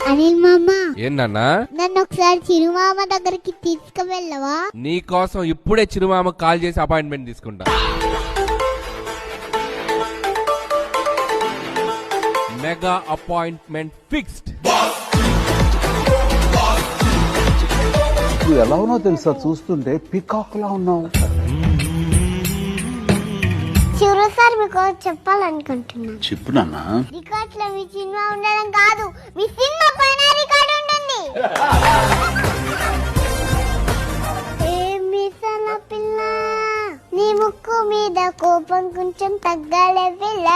అనిల్ మామ, ఏంటన్నా? నన్ను ఒకసారి చిరుమామ దగ్గరికి తీసుకువెళ్ళవా? నీ కోసం ఇప్పుడే చిరుమామ కాల్ చేసి అపాయింట్మెంట్ తీసుకుంటా. Mega appointment fixed. నువ్వు ఎలా ఉన్నావు తెలుసా, చూస్తుంటే పికాక్ లా ఉన్నావు. చిరు సార్ మీకు చెప్పాలనుకుంటున్నా. చెప్పు నాన్న. రికార్డ్ లో మీ సినిమా ఉండడం కాదు, మీ సినిమా పైన రికార్డ్ ఉంటుంది. ఏమిసల పిల్ల, నీ ముక్కు మీద కోపం కొంచెం తగ్గాలే పిల్ల.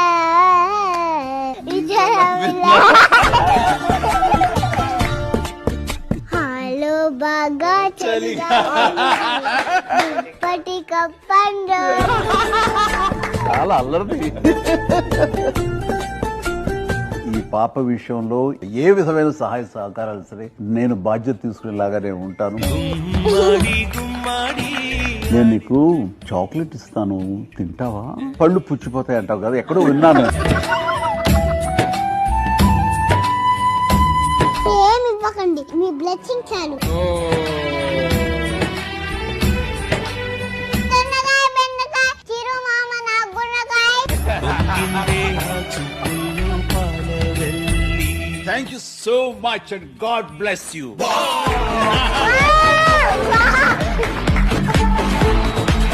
హలో బాగా చలిగా దుప్పటి కప్పండు. చాలా అల్లరిది. ఈ పాప విషయంలో ఏ విధమైన సహాయ సహకారాలు సరే నేను బాధ్యత తీసుకునేలాగా నేను ఉంటాను. నేను నీకు చాక్లెట్ ఇస్తాను, తింటావా? పళ్ళు పుచ్చిపోతాయి అంటావు కదా, ఎక్కడో విన్నాను. ఏమి ఇవ్వకండి, మీ బ్లెస్సింగ్ చాలు. Thank you so much and God bless you.